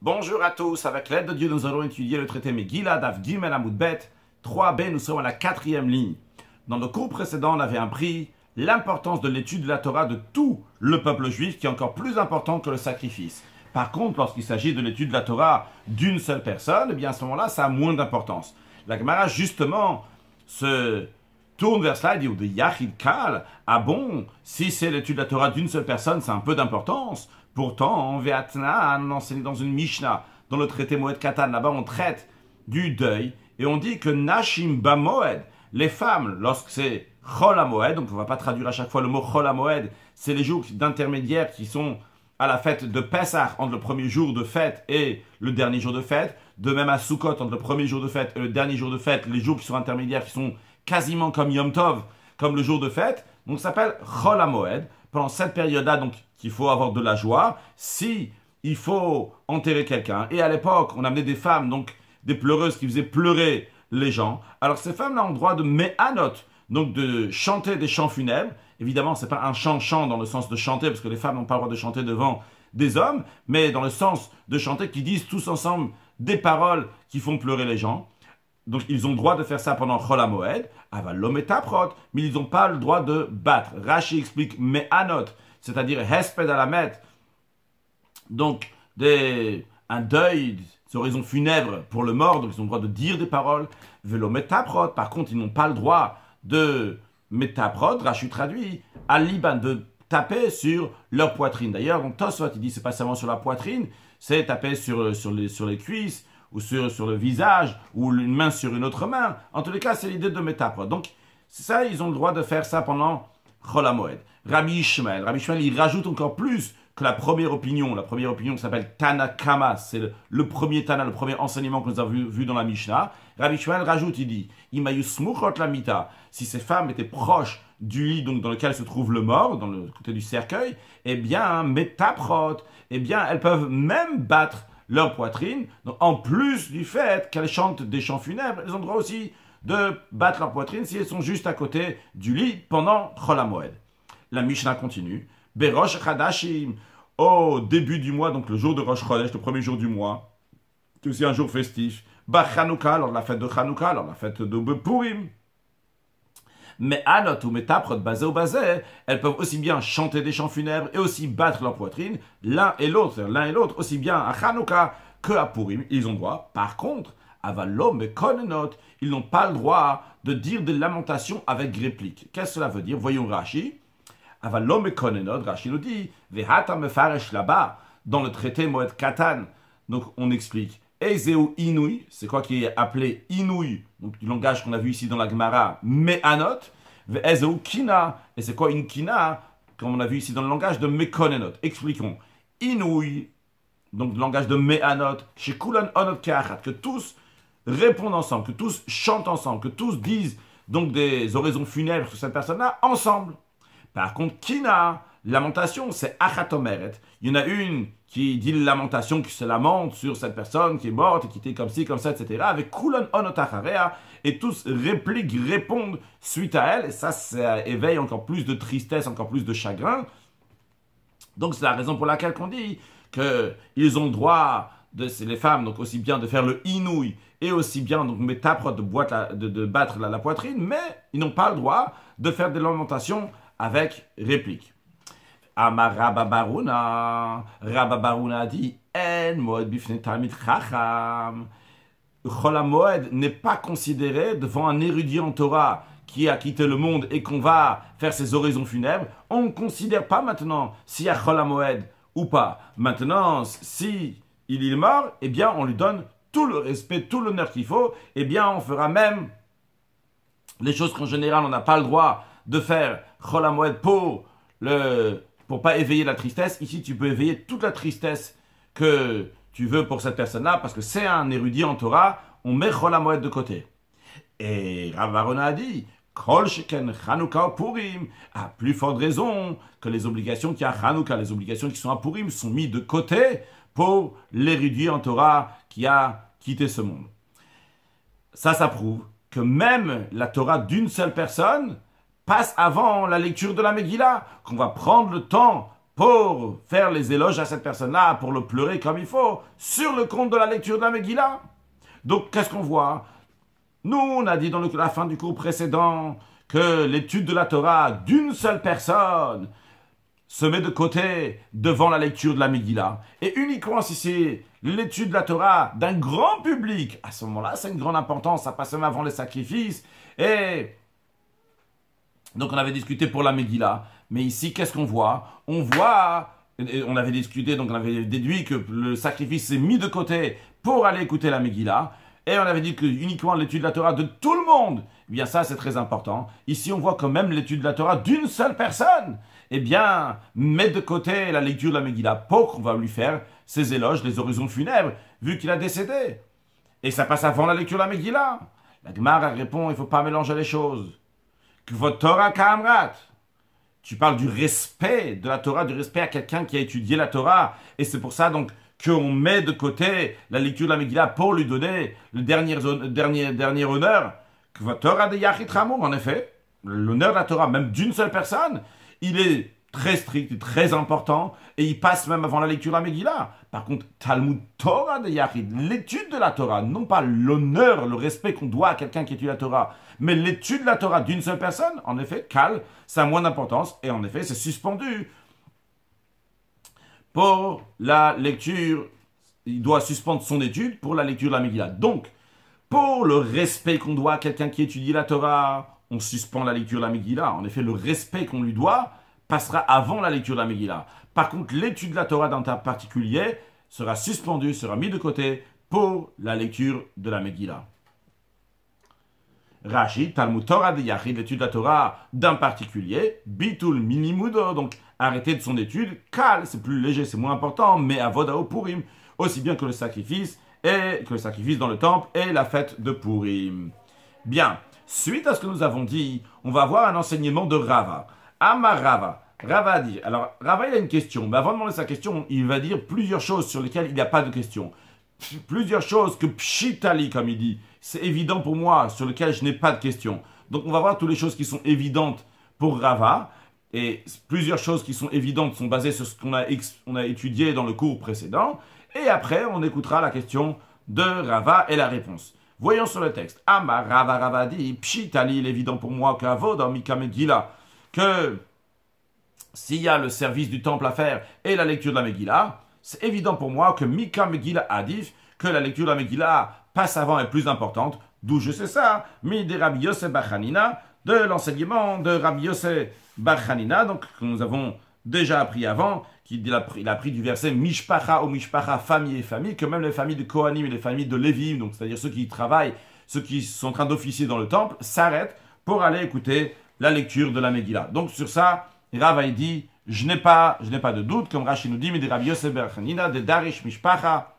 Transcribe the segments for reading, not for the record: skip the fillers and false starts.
Bonjour à tous, avec l'aide de Dieu, nous allons étudier le traité Megillah, Daf Gimel Amud Bet, 3b, nous sommes à la 4e ligne. Dans le cours précédent, on avait appris l'importance de l'étude de la Torah de tout le peuple juif, qui est encore plus important que le sacrifice. Par contre, lorsqu'il s'agit de l'étude de la Torah d'une seule personne, eh bien à ce moment-là, ça a moins d'importance. La Gemara, justement, se tourne vers cela et dit, de Yachid Kal, ah bon, si c'est l'étude de la Torah d'une seule personne, c'est un peu d'importance. Pourtant, en Véatna, on enseigne dans une Mishnah, dans le traité Moed Katan, là-bas on traite du deuil, et on dit que Nashim Bamoed, les femmes, lorsque c'est Chol HaMoed, donc on ne va pas traduire à chaque fois le mot Chol HaMoed, c'est les jours d'intermédiaire qui sont à la fête de Pessah, entre le premier jour de fête et le dernier jour de fête, de même à Sukkot, entre le premier jour de fête et le dernier jour de fête, les jours qui sont intermédiaires, qui sont quasiment comme Yom Tov, comme le jour de fête, donc ça s'appelle Chol HaMoed. Pendant cette période-là, donc, qu'il faut avoir de la joie, si il faut enterrer quelqu'un. Et à l'époque, on amenait des femmes, donc des pleureuses qui faisaient pleurer les gens. Alors ces femmes-là ont le droit de me'anot, donc de chanter des chants funèbres. Évidemment, c'est pas un chant dans le sens de chanter, parce que les femmes n'ont pas le droit de chanter devant des hommes, mais dans le sens de chanter, qui disent tous ensemble des paroles qui font pleurer les gens. Donc, ils ont le droit de faire ça pendant Chol HaMoed, avalom et taprot, mais ils n'ont pas le droit de battre. Rashi explique me'anot, c'est-à-dire hesped alamet, donc un deuil, des oraisons funèbres pour le mort, donc ils ont le droit de dire des paroles. Velo metaprot, par contre, ils n'ont pas le droit de metaprot, Rashi traduit, à Liban, de taper sur leur poitrine. D'ailleurs, donc Tosfot, il dit c'est pas seulement sur la poitrine, c'est taper sur les cuisses, ou sur le visage, ou une main sur une autre main. En tous les cas, c'est l'idée de métaphore. Donc, ça, ils ont le droit de faire ça pendant Chol HaMoed. Rabbi Ishmael, il rajoute encore plus que la première opinion. La première opinion qui s'appelle Tana Kama, c'est le premier Tana, le premier enseignement que nous avons vu dans la Mishnah. Rabbi Ishmael rajoute, il dit, Imayu smuchot la mita, si ces femmes étaient proches du lit donc dans lequel se trouve le mort, dans le côté du cercueil, eh bien, métaprot, eh bien, elles peuvent même battre leur poitrine. Donc, en plus du fait qu'elles chantent des chants funèbres, elles ont le droit aussi de battre leur poitrine si elles sont juste à côté du lit pendant Chol HaMoed. La Mishnah continue. Berosh Chadashim, au début du mois, donc le jour de Rosh Chodesh, le premier jour du mois, c'est aussi un jour festif. Ba Chanukah, lors de la fête de Chanukah, lors de la fête de Purim. Mais Anot ou Metaprot, basé ou basé, elles peuvent aussi bien chanter des chants funèbres et aussi battre leur poitrine, l'un et l'autre, aussi bien à Chanukah que à Purim. Ils ont droit. Par contre, Avalom et Konenot, ils n'ont pas le droit de dire des lamentations avec réplique. Qu'est-ce que cela veut dire? Voyons Rashi. Avalom et Konenot, Rashi nous dit, Vehata mefaresh là-bas, dans le traité Moed Katan. Donc on explique. Ezeu Inouï, c'est quoi qui est appelé Inouï, donc du langage qu'on a vu ici dans la Gemara, Me'anot, Ezeu Kina, et c'est quoi une Kina, comme on a vu ici dans le langage de Mekonenot. Expliquons. Inouï, donc le langage de Me'anot, chez Kulan Onot Keachat, que tous répondent ensemble, que tous chantent ensemble, que tous disent donc des oraisons funèbres sur cette personne-là ensemble. Par contre, Kina, lamentation, c'est Achatomeret. Il y en a une qui dit lamentation, qui se lamente sur cette personne qui est morte et qui était comme ci, comme ça, etc. Avec Kulan Onotacharea, et tous répliquent, répondent suite à elle, et ça éveille encore plus de tristesse, encore plus de chagrin. Donc c'est la raison pour laquelle on dit qu'ils ont le droit, les femmes, donc aussi bien de faire le inouï, et aussi bien donc métaprot de battre la poitrine, mais ils n'ont pas le droit de faire des lamentations avec réplique. Amar Rabba Baruna dit En Moed Bifne Talmid Chacham. Chol HaMoed n'est pas considéré devant un érudit en Torah qui a quitté le monde et qu'on va faire ses oraisons funèbres. On ne considère pas maintenant s'il y a Chol HaMoed ou pas. Maintenant, si il est mort, eh bien on lui donne tout le respect, tout l'honneur qu'il faut. Eh bien on fera même les choses qu'en général on n'a pas le droit de faire Chol HaMoed pour pas éveiller la tristesse. Ici, tu peux éveiller toute la tristesse que tu veux pour cette personne-là, parce que c'est un érudit en Torah, on met Chol HaMoed de côté. Et Rav Varona a dit, Kol Sheken Chanukah Purim, à plus forte raison que les obligations qu'il y a à Chanukah, les obligations qui sont à Purim, sont mises de côté pour l'érudit en Torah qui a quitté ce monde. Ça prouve que même la Torah d'une seule personne passe avant la lecture de la Megillah, qu'on va prendre le temps pour faire les éloges à cette personne-là, pour le pleurer comme il faut, sur le compte de la lecture de la Megillah. Donc, qu'est-ce qu'on voit? Nous, on a dit dans la fin du cours précédent que l'étude de la Torah d'une seule personne se met de côté devant la lecture de la Megillah. Et uniquement si c'est l'étude de la Torah d'un grand public, à ce moment-là, c'est une grande importance, ça passe même avant les sacrifices. Et donc on avait discuté pour la Megillah. Mais ici, qu'est-ce qu'on voit? On voit, on avait discuté, donc on avait déduit que le sacrifice s'est mis de côté pour aller écouter la Megillah. Et on avait dit que uniquement l'étude de la Torah de tout le monde, eh bien ça c'est très important. Ici on voit quand même l'étude de la Torah d'une seule personne. Eh bien, met de côté la lecture de la Megillah pour qu'on va lui faire ses éloges, les oraisons funèbres, vu qu'il a décédé. Et ça passe avant la lecture de la Megillah. La Gemara répond, il ne faut pas mélanger les choses. Que votre Torah Kamrat, tu parles du respect de la Torah, du respect à quelqu'un qui a étudié la Torah. Et c'est pour ça donc qu'on met de côté la lecture de la Megillah pour lui donner le dernier honneur. Que votre Torah de Yachid Ramour, en effet, l'honneur de la Torah, même d'une seule personne, il est très strict et très important, et il passe même avant la lecture de la Megillah. Par contre, Talmud Torah de Yachid, l'étude de la Torah, non pas l'honneur, le respect qu'on doit à quelqu'un qui étudie la Torah, mais l'étude de la Torah d'une seule personne, en effet, ça a moins d'importance, et en effet, c'est suspendu. Pour la lecture, il doit suspendre son étude pour la lecture de la Megillah. Donc, pour le respect qu'on doit à quelqu'un qui étudie la Torah, on suspend la lecture de la Megillah. En effet, le respect qu'on lui doit passera avant la lecture de la Megillah. Par contre, l'étude de la Torah d'un cas particulier sera suspendue, sera mise de côté pour la lecture de la Megillah. Rashi, Talmud Torah de Yachid, l'étude de la Torah d'un particulier, Bitul Minimudo, donc arrêter de son étude, Kal, c'est plus léger, c'est moins important, mais Avodao Purim, aussi bien que le sacrifice dans le temple et la fête de Purim. Bien. Suite à ce que nous avons dit, on va voir un enseignement de Rava. Amar Rava. Rava dit, alors Rava il a une question, mais avant de demander sa question, il va dire plusieurs choses sur lesquelles il n'y a pas de question. Plusieurs choses que pshitali, comme il dit, c'est évident pour moi, sur lesquelles je n'ai pas de question. Donc on va voir toutes les choses qui sont évidentes pour Rava, et plusieurs choses qui sont évidentes sont basées sur ce qu'on a étudié dans le cours précédent, et après on écoutera la question de Rava et la réponse. Voyons sur le texte. Amar Rava Rava dit, pshitali, il est évident pour moi qu'avod dans Mika Megillah, que s'il y a le service du temple à faire et la lecture de la Megillah, c'est évident pour moi que Mika Megillah Adif, que la lecture de la Megillah passe avant est plus importante. D'où je sais ça, mi de Rabbi Yosef Bar Hanina, de l'enseignement de Rabbi Yosef Bar Hanina, donc que nous avons déjà appris avant, il a pris du verset Mishpacha ou Mishpacha, famille et famille, que même les familles de Kohanim et les familles de Lévim, donc c'est-à-dire ceux qui travaillent, ceux qui sont en train d'officier dans le temple, s'arrêtent pour aller écouter la lecture de la Megillah. Donc sur ça, Rava il dit, je n'ai pas de doute, comme Rashi nous dit, mais de Rabbi Yosef Bar Hanina, de Darish Mishpacha.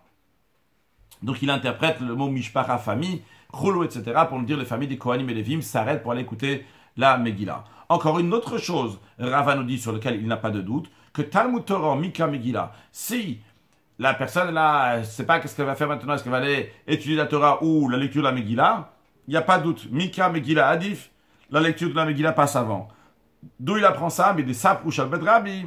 Donc il interprète le mot Mishpacha, famille, Chulu, etc., pour nous dire les familles des Kohanim et Lévim s'arrêtent pour aller écouter la Megillah. Encore une autre chose, Rava nous dit sur lequel il n'a pas de doute, que Talmud Torah, Mika Megillah, si la personne là, ne sait pas qu'est-ce qu'elle va faire maintenant, est-ce qu'elle va aller étudier la Torah ou la lecture de la Megillah, il n'y a pas de doute. Mika Megillah Adif, la lecture de la Megillah passe avant. D'où il apprend ça? Mais des Saprouch al Bedrabi,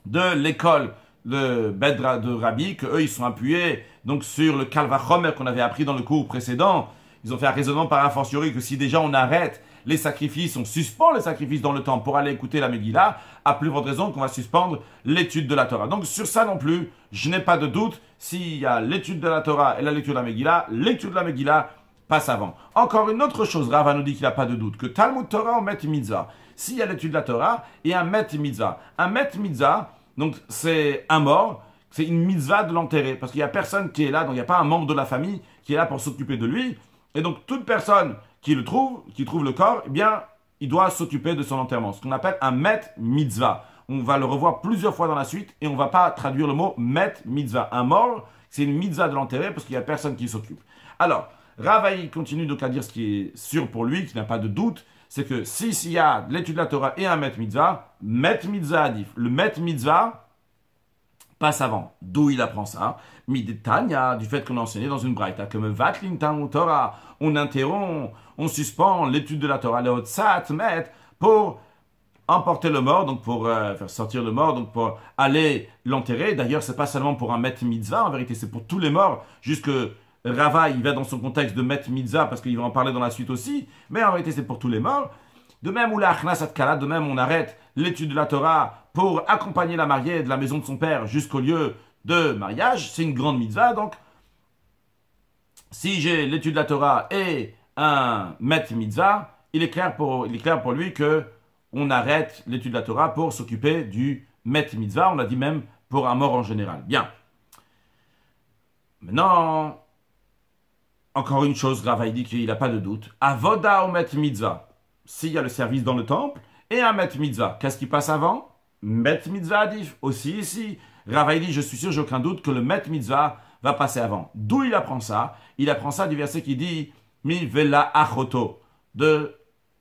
de l'école de Rabbi, que eux ils sont appuyés donc sur le Kalvachomer qu'on avait appris dans le cours précédent. Ils ont fait un raisonnement par a fortiori que si déjà on arrête les sacrifices, on suspend les sacrifices dans le temple pour aller écouter la Megillah, à plus forte raison qu'on va suspendre l'étude de la Torah. Donc sur ça non plus, je n'ai pas de doute, s'il y a l'étude de la Torah et la lecture de la Megillah passe avant. Encore une autre chose, Rava nous dit qu'il n'a pas de doute, que Talmud Torah ou Met Mitzvah, s'il y a l'étude de la Torah et un Met Mitzvah. Un Met Mitzvah, donc c'est un mort, c'est une mitzvah de l'enterrer, parce qu'il n'y a personne qui est là, donc il n'y a pas un membre de la famille qui est là pour s'occuper de lui, et donc toute personne qui trouve le corps, eh bien, il doit s'occuper de son enterrement. Ce qu'on appelle un met mitzvah. On va le revoir plusieurs fois dans la suite et on ne va pas traduire le mot met mitzvah. Un mort, c'est une mitzvah de l'enterrer parce qu'il n'y a personne qui s'occupe. Alors, Ravaï continue donc à dire ce qui est sûr pour lui, qui n'a pas de doute, c'est que s'il y a l'étude de la Torah et un met mitzvah adif. Le met mitzvah passe avant. D'où il apprend ça? Midetanya, du fait qu'on a enseigné dans une braïta, que Vatlin Talmud Torah, on interrompt, on suspend l'étude de la Torah, le Hotzat Met, pour emporter le mort, donc pour faire sortir le mort, donc pour aller l'enterrer. D'ailleurs, c'est pas seulement pour un met mitzvah, en vérité, c'est pour tous les morts, jusque Rava, il va dans son contexte de met mitzvah, parce qu'il va en parler dans la suite aussi, mais en vérité, c'est pour tous les morts. De même, ou la achnasat kala, de même, on arrête l'étude de la Torah pour accompagner la mariée de la maison de son père jusqu'au lieu de mariage. C'est une grande mitzvah, donc si j'ai l'étude de la Torah et un met mitzvah, il est clair pour lui que on arrête l'étude de la Torah pour s'occuper du met mitzvah. On l'a dit même pour un mort en général. Bien. Maintenant, encore une chose, Rava dit qu'il n'a pas de doute. Avoda ou met mitzvah. S'il y a le service dans le temple et un met mitzvah, qu'est-ce qui passe avant? Met mitzvah adif. Aussi ici, Rava dit, je suis sûr, j'ai aucun doute que le met mitzvah va passer avant. D'où il apprend ça? Il apprend ça du verset qui dit mi vela achoto. Du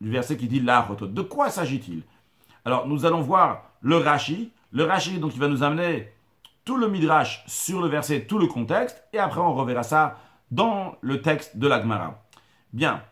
verset qui dit la achoto. De quoi s'agit-il? Alors, nous allons voir le Rashi. Le Rashi, donc, il va nous amener tout le midrash sur le verset, tout le contexte, et après, on reverra ça dans le texte de la Gemara. Bien.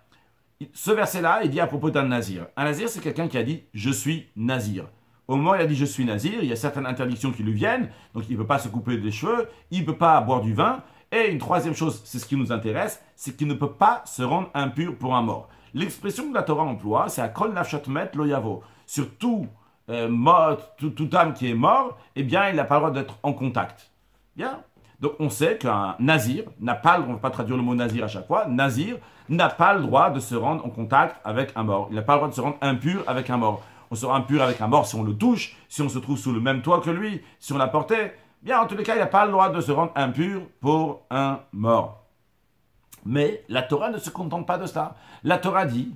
Ce verset-là, il dit à propos d'un nazir. Un nazir, c'est quelqu'un qui a dit « je suis nazir ». Au moment où il a dit « je suis nazir », il y a certaines interdictions qui lui viennent, donc il ne peut pas se couper des cheveux, il ne peut pas boire du vin, et une troisième chose, c'est ce qui nous intéresse, c'est qu'il ne peut pas se rendre impur pour un mort. L'expression que la Torah emploie, c'est « akol nafshat met lo yavo ». Sur tout âme qui est mort, eh bien, il n'a pas le droit d'être en contact. Bien. Donc on sait qu'un nazir n'a pas le droit, on ne va pas traduire le mot nazir à chaque fois, nazir n'a pas le droit de se rendre en contact avec un mort. Il n'a pas le droit de se rendre impur avec un mort. On se rend impur avec un mort si on le touche, si on se trouve sous le même toit que lui, si on l'a porté. Bien, en tous les cas, il n'a pas le droit de se rendre impur pour un mort. Mais la Torah ne se contente pas de ça. La Torah dit,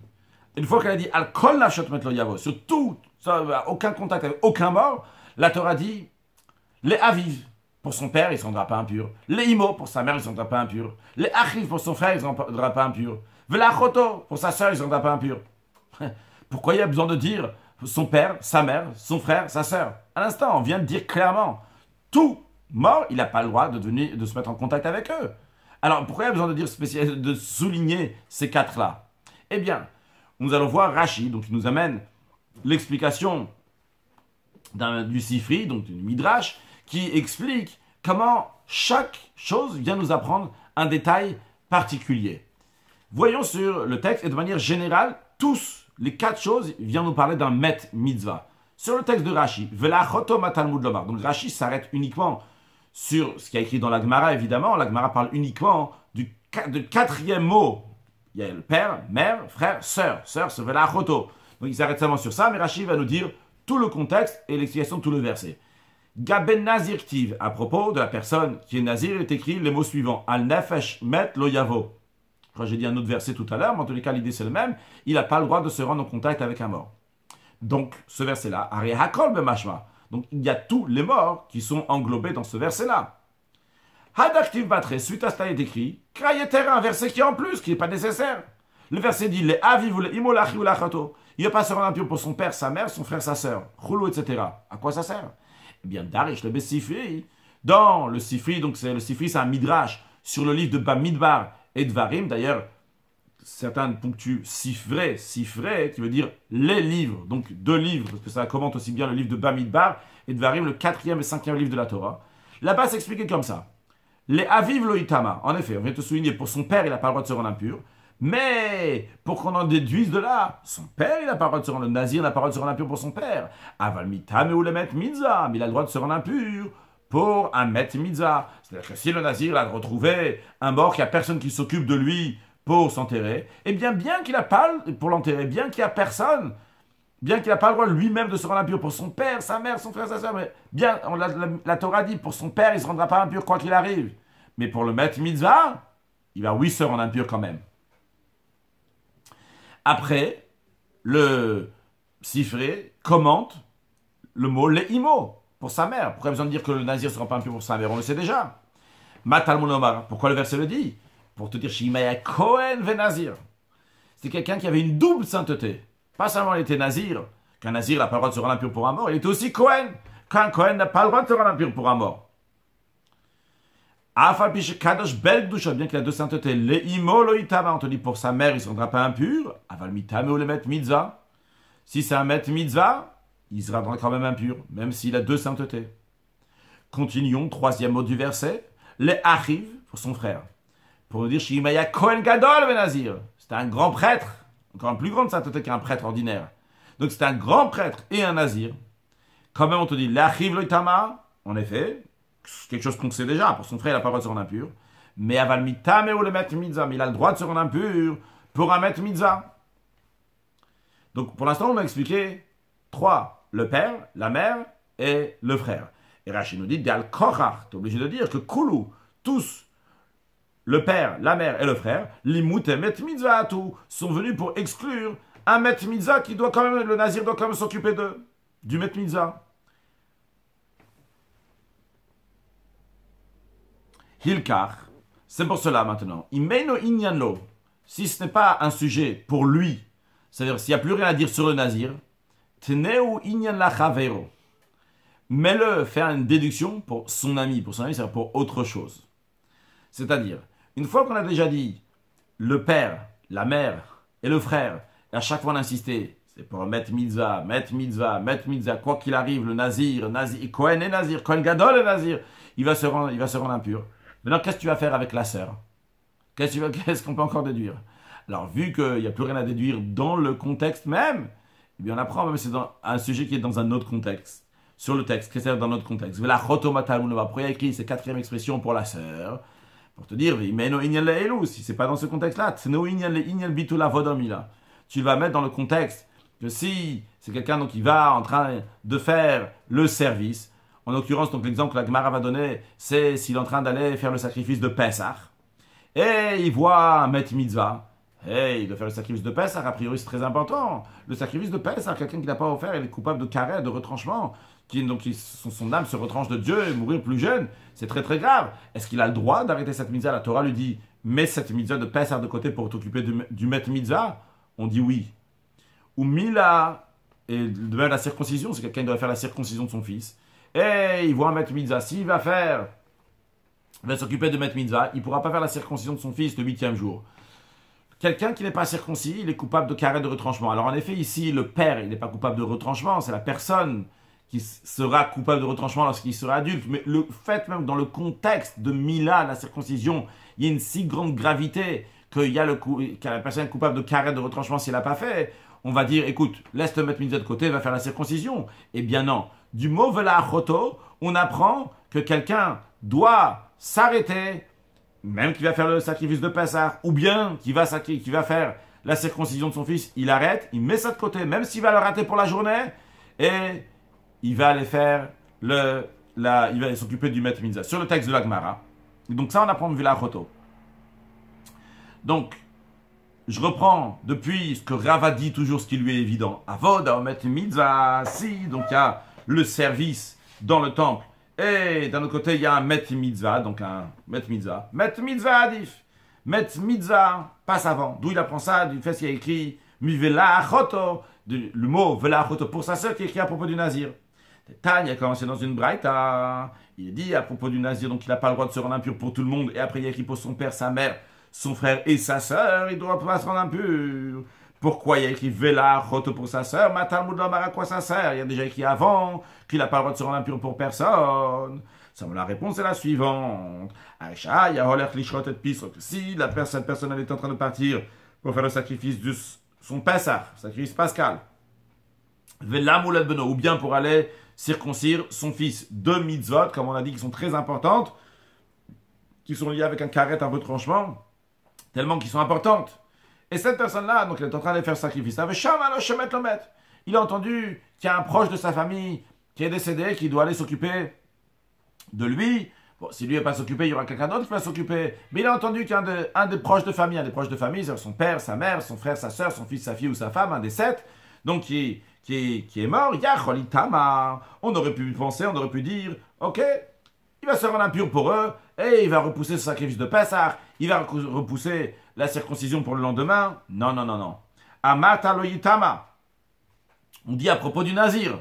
une fois qu'elle a dit « Al-kol nafshot met lo yavo », sur tout, aucun contact avec aucun mort, la Torah dit « Les aviv ». Pour son père, il ne se rendra pas impur. Les imo, pour sa mère, il ne se rendra pas impur. Les achiv, pour son frère, il ne se rendra pas impur. Velachoto, pour sa soeur, il ne se rendra pas impur. Pourquoi il y a besoin de dire son père, sa mère, son frère, sa soeur? À l'instant, on vient de dire clairement, tout mort, il n'a pas le droit de se mettre en contact avec eux. Alors, pourquoi il y a besoin de dire de souligner ces quatre-là? Eh bien, nous allons voir Rashi, donc il nous amène l'explication du Sifri, donc du Midrash, qui explique comment chaque chose vient nous apprendre un détail particulier. Voyons sur le texte, et de manière générale, tous les quatre choses viennent nous parler d'un met mitzvah. Sur le texte de Rashi, Velachoto matalmud lomar. Donc Rashi s'arrête uniquement sur ce qui est écrit dans la Gemara, évidemment. La Gemara parle uniquement du quatrième mot. Il y a le père, mère, frère, sœur. Sœur, c'est Velachoto. Donc il s'arrête seulement sur ça, mais Rashi va nous dire tout le contexte et l'explication de tout le verset. Gaben Nazir Ktiv, à propos de la personne qui est Nazir, est écrit les mots suivants. Al nefesh met lo yavo. Je crois que j'ai dit un autre verset tout à l'heure, mais en tous les cas, l'idée c'est le même. Il n'a pas le droit de se rendre en contact avec un mort. Donc, ce verset-là, Ari Hakol bemashma. Donc, il y a tous les morts qui sont englobés dans ce verset-là. Hadaktiv batre, suite à cela est écrit, Krayeter, un verset qui est en plus, qui n'est pas nécessaire. Le verset dit, les aviv ou les imolachi ou lachato. Il ne va pas se rendre impur pour son père, sa mère, son frère, sa sœur. Choulou, etc. À quoi ça sert? Eh bien, Darish le Bessifri, dans le Sifri, donc le Sifri c'est un midrash sur le livre de Bamidbar et Dvarim. D'ailleurs, certains ponctuent Sifré, qui veut dire les livres, donc deux livres, parce que ça commente aussi bien le livre de Bamidbar et Dvarim, le 4e et 5e livre de la Torah. Là-bas, c'est expliqué comme ça. Les Aviv Loïtama, en effet, on vient te souligner, pour son père, il n'a pas le droit de se rendre impur. Mais, pour qu'on en déduise de là, son père, il n'a pas le droit de se rendre, le nazir n'a pas le droit de se rendre impur pour son père. Aval mitame ou le met mitzvah, mais il a le droit de se rendre impur pour un met mitzvah. C'est-à-dire que si le nazir a retrouvé un mort, qu'il n'y a personne qui s'occupe de lui pour s'enterrer, eh bien qu'il n'a pas, pour l'enterrer, bien qu'il n'y a personne, bien qu'il n'a pas le droit lui-même de se rendre impur pour son père, sa mère, son frère, sa soeur, mais bien, la Torah dit, pour son père, il ne se rendra pas impur quoi qu'il arrive. Mais pour le met mitzvah, il va oui se rendre impur quand même. Après, le Sifré commente le mot le'imo pour sa mère. Pourquoi il y a besoin de dire que le nazir ne sera pas impur pour sa mère? On le sait déjà. Matal monomar. Pourquoi le verset le dit? Pour te dire Shimaya Kohen ve nazir. C'est quelqu'un qui avait une double sainteté. Pas seulement il était nazir, qu'un nazir n'a pas le droit de se rendre impur pour un mort, il était aussi Kohen. Qu'un Kohen n'a pas le droit de se rendre impur pour un mort. Afal piche kadosh bel gdusha, bien qu'il a deux saintetés, le imo lo itama, on te dit pour sa mère, il ne se rendra pas impur. Aval mitame ou le met mitzvah. Si c'est un met mitzvah, il sera quand même impur, même s'il a 2 saintetés. Continuons, 3e mot du verset. Les Achiv, pour son frère. Pour nous dire, Shimaya Kohen Gadol Benazir. C'était un grand prêtre, encore un plus grand sainteté qu'un prêtre ordinaire. Donc c'est un grand prêtre et un nazir. Quand même, on te dit, l'Achiv Loitama, en effet, quelque chose qu'on sait déjà, pour son frère, il n'a pas le droit de se rendre impur. Mais Aval Mitame ou le Maître Mitzvah, mais il a le droit de se rendre impur pour un Maître Mitzvah. Donc pour l'instant, on a expliqué 3, le père, la mère et le frère. Et Rashi nous dit, Dal Korach, tu es obligé de dire que Koulou, tous, le père, la mère et le frère, Limut et Met Mitzvah, tout, sont venus pour exclure un Met Mitzvah qui doit quand même, le nazir doit quand même s'occuper du Met Mitzvah. Hilkar, c'est pour cela maintenant, Imeno Inyanlo, si ce n'est pas un sujet pour lui, c'est-à-dire s'il n'y a plus rien à dire sur le nazir, Teneu Inyan la Chavero. Mets-le faire une déduction pour son ami, c'est-à-dire pour autre chose. C'est-à-dire, une fois qu'on a déjà dit le père, la mère et le frère, et à chaque fois on a insisté, c'est pour mettre mitzvah, quoi qu'il arrive, le nazir, Kohen et nazir, Kohen Gadol et nazir, il va se rendre impur. Maintenant, qu'est-ce que tu vas faire avec la sœur? Qu'est-ce qu'on peut encore déduire? Alors, vu qu'il n'y a plus rien à déduire dans le contexte même, eh bien on apprend même c'est dans un sujet qui est dans un autre contexte. Sur le texte, qu'est-ce que c'est dans notre contexte? Pourquoi il y a écrit cette 4e expression pour la sœur? Pour te dire, si c'est pas dans ce contexte-là, tu vas mettre dans le contexte que si c'est quelqu'un qui va en train de faire le service, en l'occurrence, donc l'exemple que la Gemara va donner, c'est s'il est en train d'aller faire le sacrifice de Pessah, et il voit un Met Mitzvah, et il doit faire le sacrifice de Pessah, a priori c'est très important. Le sacrifice de Pessah, quelqu'un qui n'a pas offert, il est coupable de carré, de retranchement. Son âme se retranche de Dieu et mourir plus jeune, c'est très très grave. Est-ce qu'il a le droit d'arrêter cette mitzvah? La Torah lui dit, mets cette mitzvah de Pessah de côté pour t'occuper du Met Mitzvah. On dit oui. Ou Mila, et de même la circoncision, c'est quelqu'un qui doit faire la circoncision de son fils. Et il voit un Met Mitzvah. S'il va s'occuper de Met Mitzvah, il ne pourra pas faire la circoncision de son fils le 8e jour. Quelqu'un qui n'est pas circoncis, il est coupable de carré de retranchement. Alors en effet, ici, le père, il n'est pas coupable de retranchement, c'est la personne qui sera coupable de retranchement lorsqu'il sera adulte. Mais le fait même dans le contexte de Mila, la circoncision, il y a une si grande gravité qu'il y a la personne coupable de carré de retranchement s'il n'a pas fait. On va dire, écoute, laisse te mettre Mitzvah de côté, va faire la circoncision. Eh bien non. Du mot vela achoto, on apprend que quelqu'un doit s'arrêter, même qu'il va faire le sacrifice de Pessah, ou bien qu'il va faire la circoncision de son fils, il arrête, il met ça de côté, même s'il va le rater pour la journée, et il va aller faire il va s'occuper du Met Mitzvah, sur le texte de la Gemara. Donc ça, on apprend de Vila Choto. Donc, je reprends depuis ce que Rava dit toujours, ce qui lui est évident. Avod, Met Mitzvah, si, donc il y a le service dans le temple, et d'un autre côté, il y a un Met Mitzvah, donc un Met Mitzvah. Met Mitzvah Adif. Met Mitzvah passe avant. D'où il apprend ça? Du fait qu'il y a écrit Mi Vela Choto, le mot Vela Choto pour sa sœur qui est écrit à propos du Nazir. Tanya a commencé dans une braïta. Il est dit à propos du Nazir, donc il n'a pas le droit de se rendre impur pour tout le monde. Et après, il y a écrit pour son père, sa mère, son frère et sa sœur. Il ne doit pas se rendre impur. Pourquoi il y a écrit Vela Choto pour sa sœur? Matalmud Amar à quoi ça sert? Il y a déjà écrit avant qu'il n'a pas le droit de se rendre impur pour personne. La réponse est la suivante. Aïcha, il y a Holer Lishrot et Pisro. Si cette personne elle est en train de partir pour faire le sacrifice de son Pessah, sacrifice pascal, Vela Mouled Beno, ou bien pour aller circoncire son fils, 2 mitzvot, comme on a dit, qui sont très importantes, qui sont liées avec un carré, un retranchement, tellement qu'ils sont importantes. Et cette personne-là, donc, elle est en train de faire le sacrifice. Il a entendu qu'il y a un proche de sa famille qui est décédé, qui doit aller s'occuper de lui. Bon, si lui ne va pas s'occuper, il y aura quelqu'un d'autre qui va s'occuper. Mais il a entendu qu'il y a un des proches de famille, c'est son père, sa mère, son frère, sa soeur, son fils, sa fille ou sa femme, un des 7, donc qui est mort. On aurait pu penser, on aurait pu dire, ok, il va se rendre impur pour eux, et il va repousser ce sacrifice de Pessah, il va repousser la circoncision pour le lendemain. Non. Amata loyitama. On dit à propos du Nazir,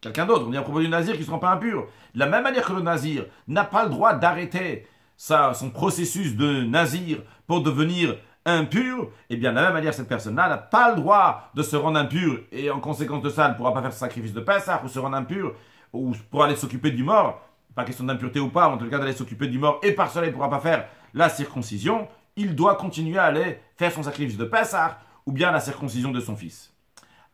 quelqu'un d'autre, on dit à propos du Nazir qui ne sera pas impur. De la même manière que le Nazir n'a pas le droit d'arrêter son processus de Nazir pour devenir impur, eh bien, de la même manière, cette personne-là n'a pas le droit de se rendre impur, et en conséquence de ça, elle ne pourra pas faire ce sacrifice de Pessah, ou se rendre impur, ou pour aller s'occuper du mort, pas question d'impureté ou pas, en tout cas d'aller s'occuper du mort, et par cela, il ne pourra pas faire la circoncision, il doit continuer à aller faire son sacrifice de Pessah, ou bien la circoncision de son fils.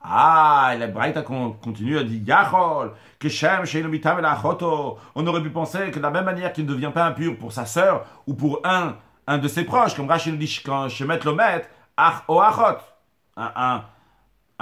Ah, et la Braïta continue, elle dit Yachol, que Shem, Sheinomitam et la Choto. On aurait pu penser que de la même manière qu'il ne devient pas impur pour sa sœur ou pour un de ses proches, comme Rachid nous dit quand Shemet Lomet, Ach o Achot, un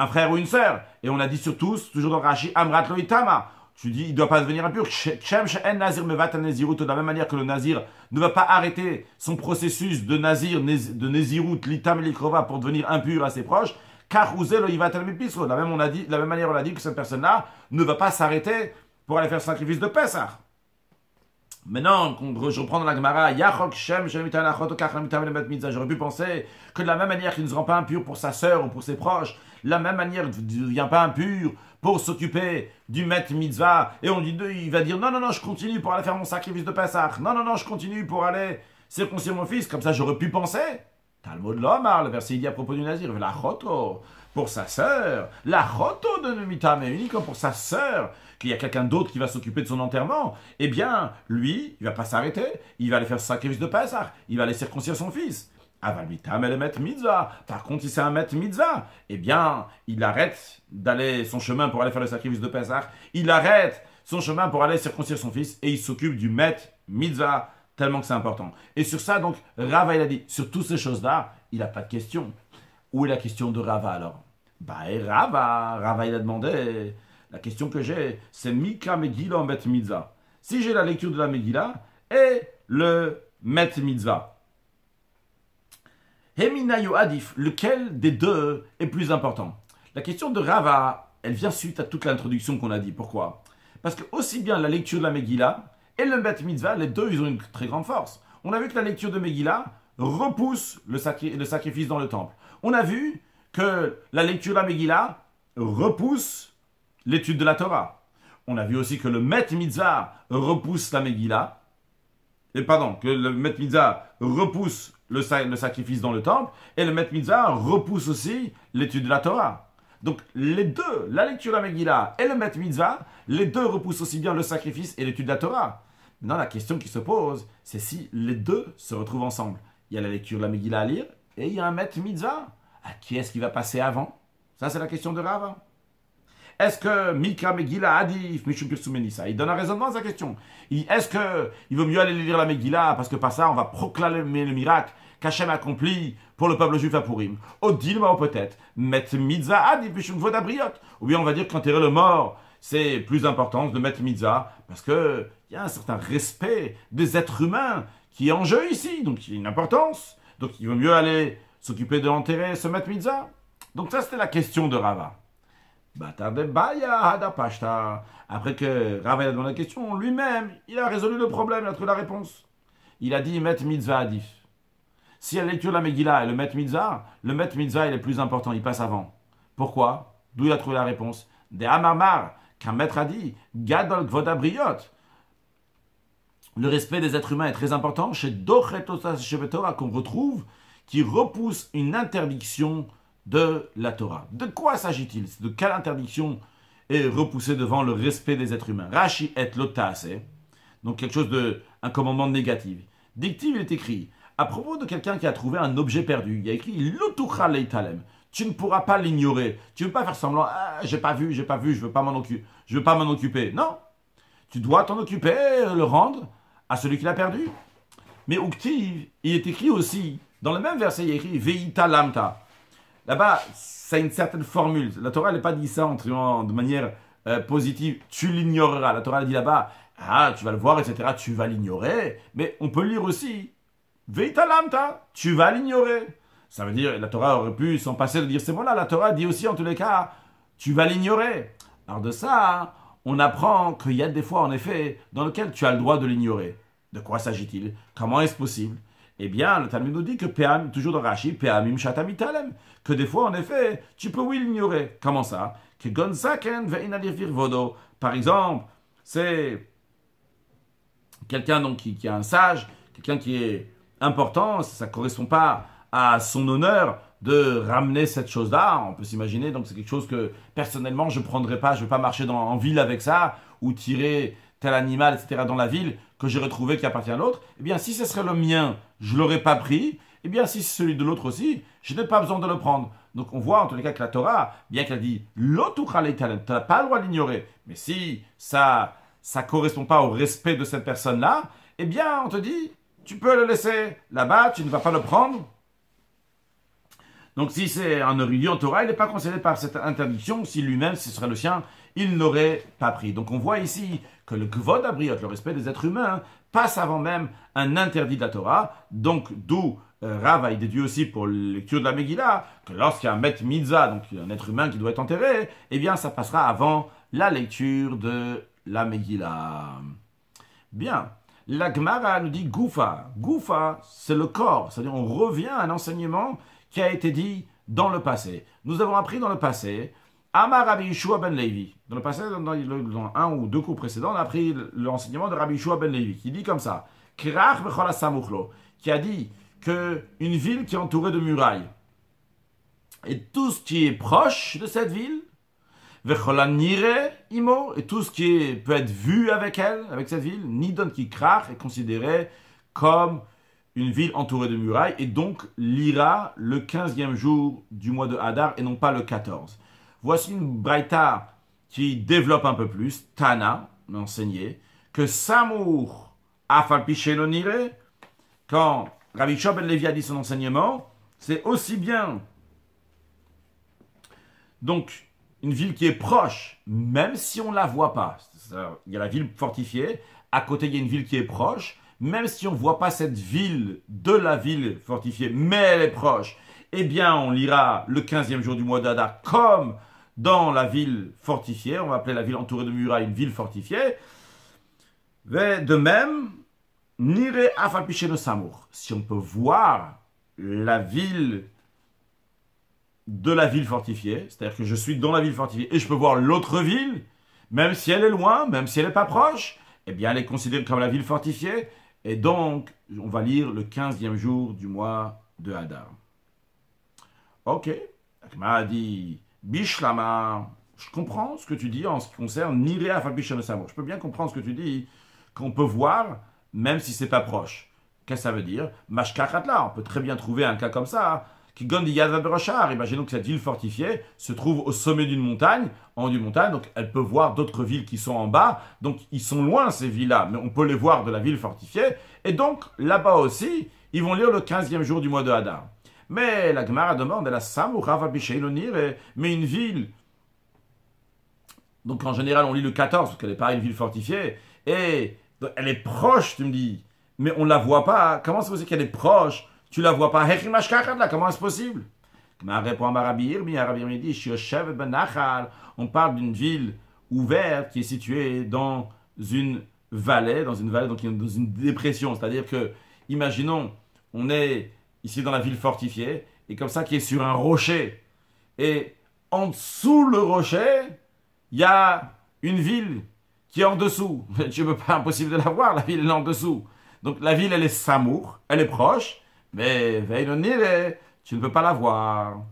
frère ou une sœur. Et on a dit sur tous, toujours dans Rashi, Amrat lo Itama. Tu dis, il ne doit pas devenir impur. Shem She'en Nazir Mevat Nezirut, de la même manière que le Nazir ne va pas arrêter son processus de Nazir, de Nezirut, l'Itam et l'Ikrova pour devenir impur à ses proches. Car de la même manière, on a dit que cette personne-là ne va pas s'arrêter pour aller faire le sacrifice de Pessah. Maintenant, je reprends dans la Gemara, j'aurais pu penser que de la même manière qu'il ne se rend pas impur pour sa sœur ou pour ses proches, de la même manière il ne devient pas impur pour s'occuper du Met Mitzvah, et on dit, il va dire, non, je continue pour aller faire mon sacrifice de Pessah, non, je continue pour aller circoncire mon fils, comme ça j'aurais pu penser. Talmud Lomar, le verset il dit à propos du Nazir, la choto, pour sa sœur, la choto de Numita, mais uniquement pour sa sœur, qu'il y a quelqu'un d'autre qui va s'occuper de son enterrement, eh bien, lui, il va pas s'arrêter, il va aller faire ce sacrifice de Pessah, il va aller circoncire son fils. Avalmitam et le Met Mitzvah. Par contre, si c'est un Met Mitzvah, eh bien, il arrête d'aller son chemin pour aller faire le sacrifice de Pessah, il arrête son chemin pour aller circoncire son fils, et il s'occupe du Met Mitzvah, tellement que c'est important. Et sur ça, donc, Rava, il a dit, sur toutes ces choses-là, il n'a pas de question. Où est la question de Rava, alors? Rava, il a demandé, la question que j'ai, c'est Mika Megillah en Met Mitzvah. Si j'ai la lecture de la Megillah et le Met Mitzvah, Heminayu Adif, lequel des deux est plus important? La question de Rava, elle vient suite à toute l'introduction qu'on a dit. Pourquoi? Parce que aussi bien la lecture de la Megillah et le Met Mitzvah, les deux, ils ont une très grande force. On a vu que la lecture de Megillah repousse le sacrifice dans le temple. On a vu que la lecture de la Megillah repousse l'étude de la Torah. On a vu aussi que le Met Mitzvah repousse la Megillah. Que le Met Mitzvah repousse le sacrifice dans le temple. Et le Met Mitzvah repousse aussi l'étude de la Torah. Donc les deux, la lecture de la Megillah et le Met Mitzvah, les deux repoussent aussi bien le sacrifice et l'étude de la Torah. Maintenant, la question qui se pose, c'est si les deux se retrouvent ensemble. Il y a la lecture de la Megillah à lire et il y a un Met Mitzvah. À qui est-ce qui va passer avant? Ça, c'est la question de Rava. Est-ce que Mika Megillah Adif, Mishum Pirsum Menissa, il donne un raisonnement à sa question. Est-ce qu'il vaut mieux aller lire la Megillah parce que par ça, on va proclamer le miracle qu'Hachem accomplit pour le peuple juif à Purim? Ou Dilma, ou peut-être, Met Mitzvah Adif, Mishum Vodabriot. Ou bien on va dire qu'enterrer le mort, c'est plus important de mettre Mitzvah parce qu'il y a un certain respect des êtres humains qui est en jeu ici. Donc il y a une importance. Donc il vaut mieux aller s'occuper de l'enterrer et se mettre Mitzvah. Donc ça, c'était la question de Rava. Après que Rava a demandé la question, lui-même, il a résolu le problème, il a trouvé la réponse. Il a dit Met Mitzvah Adif. Si la lecture de la Megillah et le Met Mitzvah, il est plus important, il passe avant. Pourquoi? D'où il a trouvé la réponse? De Amamar, qu'un maître a dit, Gadol Gvodabriot. Le respect des êtres humains est très important chez Dochetosa Shevetora, qu'on retrouve, qui repousse une interdiction de la Torah. De quoi s'agit-il? De quelle interdiction est repoussée devant le respect des êtres humains? Rashi et Lotase, donc quelque chose un commandement négatif. Dictive, il est écrit, à propos de quelqu'un qui a trouvé un objet perdu, il y a écrit Lotucha Leitalem. Tu ne pourras pas l'ignorer. Tu ne veux pas faire semblant, j'ai pas vu, je veux pas m'en occuper. Non. Tu dois t'en occuper, le rendre à celui qui l'a perdu. Mais Uktiv, il est écrit aussi, dans le même verset, il est écrit Veita Lamta. Là-bas, ça a une certaine formule. La Torah n'a pas dit ça de manière positive. Tu l'ignoreras. La Torah a dit là-bas, tu vas le voir, etc. Tu vas l'ignorer. Mais on peut lire aussi, Veita Lamta, tu vas l'ignorer. Ça veut dire, la Torah aurait pu s'en passer de dire ces mots-là. La Torah dit aussi, en tous les cas, tu vas l'ignorer. Alors de ça, on apprend qu'il y a des fois, en effet, dans lesquels tu as le droit de l'ignorer. De quoi s'agit-il? Comment est-ce possible? Eh bien, le Talmud nous dit que, toujours dans Rashi, Pe'amim Shatamitalem, que des fois, en effet, tu peux oui l'ignorer. Comment ça? Que Gonzaken ve'inalir virvodo. Par exemple, c'est quelqu'un donc qui est un sage, quelqu'un qui est important, ça ne correspond pas à son honneur de ramener cette chose-là. On peut s'imaginer, donc c'est quelque chose que personnellement je ne prendrais pas, je ne vais pas marcher en ville avec ça, ou tirer tel animal, etc. dans la ville, que j'ai retrouvé qui appartient à l'autre. Eh bien, si ce serait le mien, je ne l'aurais pas pris. Eh bien, si c'est celui de l'autre aussi, je n'ai pas besoin de le prendre. Donc on voit en tous les cas que la Torah, bien qu'elle dit l'otuchale talent, tu n'as pas le droit de l'ignorer. Mais si ça correspond pas au respect de cette personne-là, eh bien, on te dit, tu peux le laisser là-bas, tu ne vas pas le prendre. Donc si c'est un érudit en Torah, il n'est pas concerné par cette interdiction. Si lui-même, ce serait le sien, il n'aurait pas pris. Donc on voit ici que le Kvod Abriot, le respect des êtres humains, passe avant même un interdit de la Torah. Donc d'où Rav a déduit aussi pour la lecture de la Megillah que lorsqu'il y a un Met Mitzvah, donc un être humain qui doit être enterré, eh bien ça passera avant la lecture de la Megillah. Bien. La Gemara nous dit Goufa. Goufa, c'est le corps. C'est-à-dire on revient à un enseignement qui a été dit dans le passé. Nous avons appris dans le passé, Amar Rabbi Yeshua ben Levi. Dans le passé, dans un ou deux cours précédents, on a appris l'enseignement de Rabbi Yeshua ben Levi, qui dit comme ça, Krach bechol samuchlo, qui a dit que une ville qui est entourée de murailles, et tout ce qui est proche de cette ville, vechol nire imo, et tout ce qui peut être vu avec elle, avec cette ville, nidon ki krach, est considéré comme une ville entourée de murailles, et donc l'ira le 15e jour du mois de Hadar, et non pas le 14. Voici une braïta qui développe un peu plus, Tana, enseigné, que Samour afalpiché nire, quand Rabbi Yeshua ben Levi a dit son enseignement, c'est aussi bien donc une ville qui est proche, même si on ne la voit pas. Il y a la ville fortifiée, à côté il y a une ville qui est proche, même si on ne voit pas cette ville de la ville fortifiée, mais elle est proche, eh bien on l'ira le 15e jour du mois d'Adar comme dans la ville fortifiée. On va appeler la ville entourée de murailles une ville fortifiée. De même, nire afalpiché no samour. Si on peut voir la ville de la ville fortifiée, c'est-à-dire que je suis dans la ville fortifiée et je peux voir l'autre ville, même si elle est loin, même si elle n'est pas proche, eh bien elle est considérée comme la ville fortifiée. Et donc, on va lire le 15e jour du mois de Hadar. Ok. Akma a dit, Bishlama, je comprends ce que tu dis en ce qui concerne Nire Afalpiché Samour. Je peux bien comprendre ce que tu dis, qu'on peut voir, même si c'est pas proche. Qu'est-ce que ça veut dire? Mashkachatla, on peut très bien trouver un cas comme ça. Qui gondi Yad Beroshar. Imaginons que cette ville fortifiée se trouve au sommet d'une montagne, en haut d'une montagne, donc elle peut voir d'autres villes qui sont en bas, donc ils sont loin ces villes-là, mais on peut les voir de la ville fortifiée, et donc là-bas aussi, ils vont lire le 15e jour du mois de Hadar. Mais la Gemara demande, elle a Samoura Vabishailonir, mais une ville, donc en général on lit le 14, parce qu'elle n'est pas une ville fortifiée, et elle est proche, tu me dis, mais on ne la voit pas, comment c'est possible qu'elle est proche? Tu la vois pas. Comment est-ce possible? On parle d'une ville ouverte qui est située dans une vallée, donc dans une dépression. C'est-à-dire que, imaginons, on est ici dans la ville fortifiée, et comme ça qui est sur un rocher. Et en dessous le rocher, il y a une ville qui est en dessous. Tu ne peux pas, impossible de la voir, la ville est en dessous. Donc la ville, elle est Samour, elle est proche. Mais Veilonire, tu ne peux pas la voir.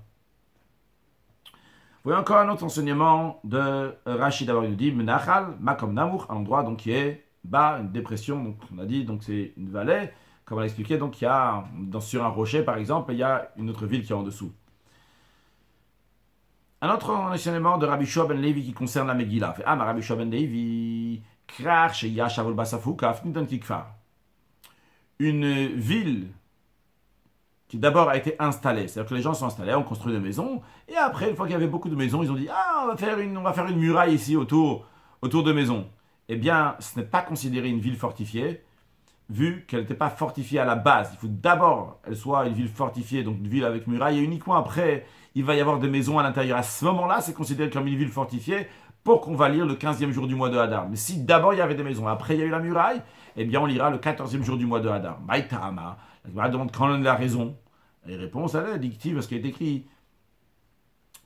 Voyons encore un autre enseignement de Rachid. D'abord, il nous dit Menachal, Makom Namour, un endroit donc qui est bas, une dépression. Donc on a dit donc c'est une vallée. Comme on l'a expliqué, donc il y a sur un rocher par exemple, il y a une autre ville qui est en dessous. Un autre enseignement de Rabbi Yeshua ben Levi qui concerne la Megillah. Rabbi Yeshua ben Levi, Krach sheyash avol basafuk afnidan kikfar. Une ville qui d'abord a été installée. C'est-à-dire que les gens sont installés, ont construit des maisons, et après, une fois qu'il y avait beaucoup de maisons, ils ont dit « Ah, on va faire une muraille ici autour de maisons. » Eh bien, ce n'est pas considéré une ville fortifiée, vu qu'elle n'était pas fortifiée à la base. Il faut d'abord qu'elle soit une ville fortifiée, donc une ville avec muraille, et uniquement après, il va y avoir des maisons à l'intérieur. À ce moment-là, c'est considéré comme une ville fortifiée pour qu'on va lire le 15e jour du mois de Hadar. Mais si d'abord il y avait des maisons, après il y a eu la muraille, eh bien on lira le 14e jour du mois de Hadar. Maïtama. La Gemara demande quand on a raison. Les réponses, elle est dictive parce qu'il est écrit.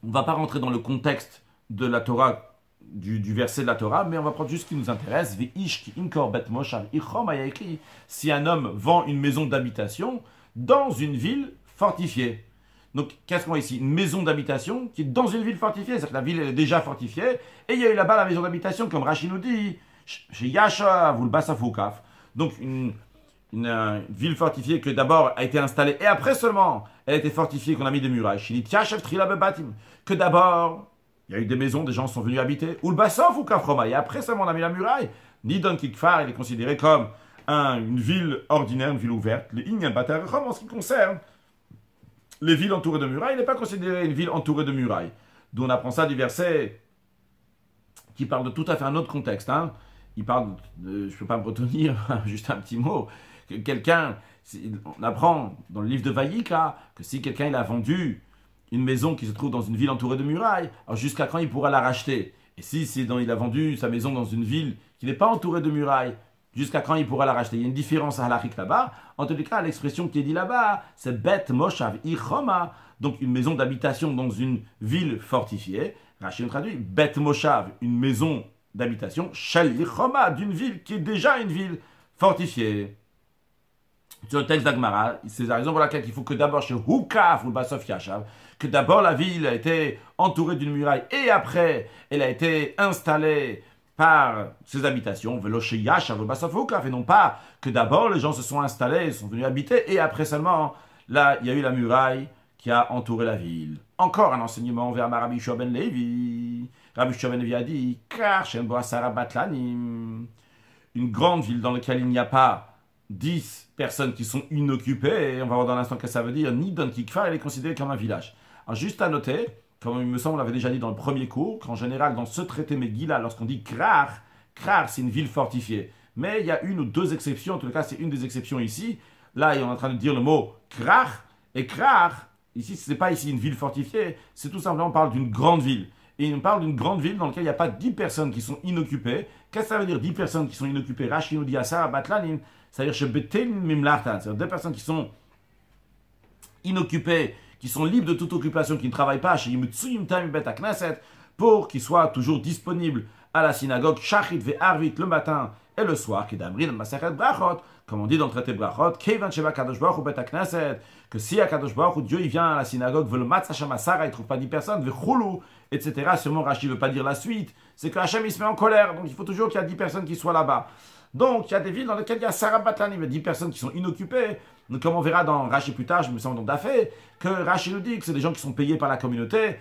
On ne va pas rentrer dans le contexte de la Torah, du verset de la Torah, mais on va prendre juste ce qui nous intéresse. Si un homme vend une maison d'habitation dans une ville fortifiée. Donc, qu'est-ce qu'on a ici? Une maison d'habitation qui est dans une ville fortifiée. C'est-à-dire que la ville elle est déjà fortifiée. Et il y a eu là-bas la maison d'habitation, comme Rachid nous dit, chez Yasha, vous le Bassafoukaf. Donc, une ville fortifiée que d'abord a été installée et après seulement elle a été fortifiée, qu'on a mis des murailles. Que d'abord il y a eu des maisons, des gens sont venus habiter. Ou le Bassafoukaf Roma. Et après seulement on a mis la muraille. Nidon Kikfar, il est considéré comme une ville ordinaire, une ville ouverte. Le Inyan Batarechom en ce qui concerne les villes entourées de murailles, il n'est pas considéré une ville entourée de murailles. D'où on apprend ça du verset qui parle de tout à fait un autre contexte. Hein. Il parle, je ne peux pas me retenir, juste un petit mot, que quelqu'un, on apprend dans le livre de Vayikra, que si quelqu'un il a vendu une maison qui se trouve dans une ville entourée de murailles, alors jusqu'à quand il pourra la racheter? Et si il a vendu sa maison dans une ville qui n'est pas entourée de murailles, jusqu'à quand il pourra la racheter? Il y a une différence à halakhique là-bas. En tous les cas, l'expression qui est dit là-bas, c'est Bet Moshav Ichoma, donc une maison d'habitation dans une ville fortifiée. Rachid traduit Bet Moshav, une maison d'habitation, Shel Ichoma, d'une ville qui est déjà une ville fortifiée. Sur le texte d'Agmara, c'est la raison pour laquelle il faut que d'abord chez Hukaf ou Basof Yashav, que d'abord la ville a été entourée d'une muraille et après elle a été installée par ses habitations, et non pas que d'abord les gens se sont installés, sont venus habiter, et après seulement, là, il y a eu la muraille qui a entouré la ville. Encore un enseignement vers Rabbi Yehoshua ben Levi. Rabbi Yehoshua ben Levi a dit, une grande ville dans laquelle il n'y a pas 10 personnes qui sont inoccupées, et on va voir dans l'instant ce que ça veut dire, ni Don Kikfar, elle est considérée comme un village. Alors juste à noter, comme il me semble, on l'avait déjà dit dans le premier cours, qu'en général, dans ce traité Megillah, lorsqu'on dit Krar, c'est une ville fortifiée. Mais il y a une ou deux exceptions, en tout cas, c'est une des exceptions ici. Là, on est en train de dire le mot Krar, et Krar, ici, ce n'est pas ici une ville fortifiée, c'est tout simplement, on parle d'une grande ville. Et on parle d'une grande ville dans laquelle il n'y a pas 10 personnes qui sont inoccupées. Qu'est-ce que ça veut dire 10 personnes qui sont inoccupées? Rashi nous dit à ça, Batlanim, c'est-à-dire chez Betel Mimlartan, c'est-à-dire des personnes qui sont inoccupées, qui sont libres de toute occupation, qui ne travaillent pas chez Yimtsuyim Tam Bet Knesset, pour qu'ils soient toujours disponibles à la synagogue, Shachit ve Arvit le matin et le soir, Kedamrin le Masachet Brachot, comme on dit dans le traité Brachot, Kevan Sheva Kadosh Baruch Hu Bet Knesset, que si à Kadosh Baruch Hu, Dieu il vient à la synagogue, veut le Matzah Shamasara, il ne trouve pas 10 personnes, ve Chulu, etc. Sûrement Rashi ne veut pas dire la suite, c'est que Hachem il se met en colère, donc il faut toujours qu'il y ait 10 personnes qui soient là-bas. Donc il y a des villes dans lesquelles il y a Sarah Batlan, il y a 10 personnes qui sont inoccupées. Donc, comme on verra dans Rashi plus tard, je me sens dans Dafé, que Rashi nous dit que c'est des gens qui sont payés par la communauté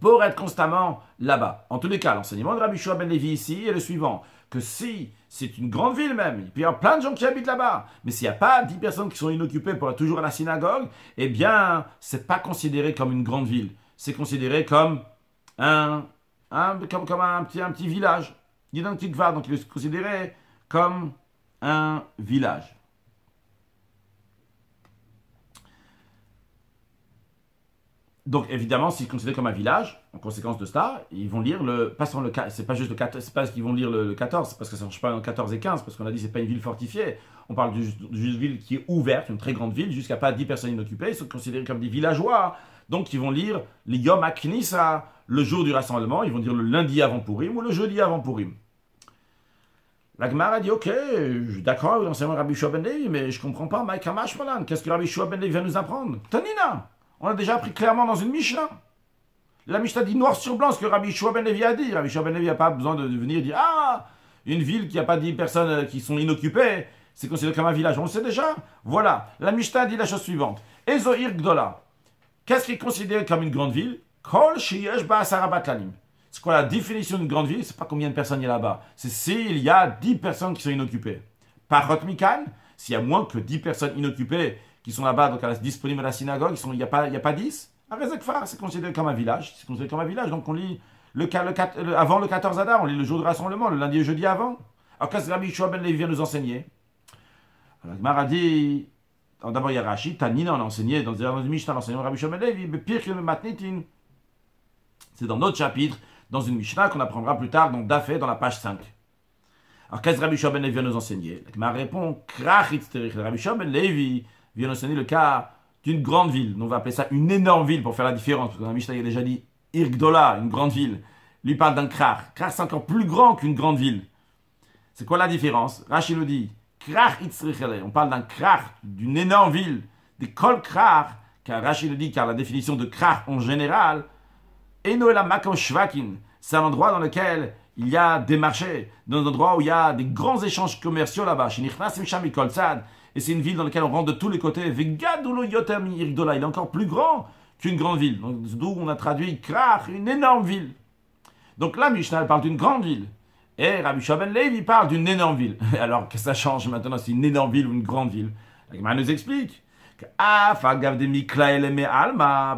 pour être constamment là-bas. En tous les cas, l'enseignement de Rabbi Yehoshua ben Levi ici est le suivant, que si c'est une grande ville même, il peut y avoir plein de gens qui habitent là-bas, mais s'il n'y a pas 10 personnes qui sont inoccupées pour être toujours à la synagogue, eh bien, c'est pas considéré comme une grande ville. C'est considéré comme un petit village. Il est dans le Tikva, donc il est considéré comme un village. Donc évidemment, s'ils considèrent comme un village, en conséquence de cela, ils vont lire pas seulement c'est pas juste le 14, c'est pas qu'ils vont lire le 14, c'est parce que ça ne change pas dans 14 et 15, parce qu'on a dit c'est pas une ville fortifiée. On parle d'une ville qui est ouverte, une très grande ville, jusqu'à pas 10 personnes inoccupées, ils sont considérés comme des villageois. Donc ils vont lire les Yom HaKnissa, le jour du rassemblement, ils vont dire le lundi avant Purim ou le jeudi avant Purim. La Gemara dit, ok, je suis d'accord avec l'enseignement de Rabbi Yehoshua ben Levi, mais je ne comprends pas, Maïka Mashmalan, qu'est-ce que Rabbi Yehoshua ben Levi vient nous apprendre? Tanina, on a déjà appris clairement dans une Mishnah. La Mishnah dit noir sur blanc ce que Rabbi Yehoshua ben Levi a dit. Rabbi Yehoshua ben Levi n'a pas besoin de venir dire, ah, une ville qui n'a pas 10 personnes qui sont inoccupées, c'est considéré comme un village. On le sait déjà. Voilà, la Mishnah dit la chose suivante. Ezohir Gdola, qu'est-ce qui est considéré comme une grande ville? Kol Sheyesh Ba'asara Batlanim. C'est quoi la définition d'une grande ville? C'est pas combien de personnes il y a là-bas. C'est s'il y a 10 personnes qui sont inoccupées. Parot Mikan, s'il y a moins que 10 personnes inoccupées qui sont là-bas, donc disponibles à la synagogue, il n'y a pas 10. À Rezekfar, c'est considéré comme un village. C'est considéré comme un village. Donc on lit avant le 14 Adar, on lit le jour du rassemblement, le lundi et le jeudi avant. Alors qu'est-ce que Rabbi Yehoshua ben Levi vient nous enseigner? Alors Gemara dit, d'abord il y a Rashi, Tanina, on a enseigné dans une Mishnah, l'enseignement de Rabbi Yehoshua ben Levi, mais pire que le Matnitin. C'est dans notre chapitre, dans une Mishnah qu'on apprendra plus tard, donc Dafé, dans la page 5. Alors, qu'est-ce que Rabbi Yehoshua ben Levi vient nous enseigner? Ma répond, Rabbi Yehoshua ben Levi vient nous enseigner le cas d'une grande ville. On va appeler ça une énorme ville pour faire la différence. Parce que dans la Mishnah, il a déjà dit Irgdola, une grande ville. Lui parle d'un Krar. Krar, c'est encore plus grand qu'une grande ville. C'est quoi la différence? Rashi nous dit, Krar Itzrichele. On parle d'un Krar, d'une énorme ville. des kol krach, car Rachid le dit, car la définition de krach en général, eno la makom shvakin, c'est un endroit dans lequel il y a des marchés, dans un endroit où il y a des grands échanges commerciaux là-bas. Et c'est une ville dans laquelle on rentre de tous les côtés. Il est encore plus grand qu'une grande ville. D'où on a traduit Krach, une énorme ville. Donc là, Mishnah parle d'une grande ville. Et Rabbi Yehoshua ben Levi parle d'une énorme ville. Alors que ça change maintenant, c'est une énorme ville ou une grande ville. La Gemara nous explique que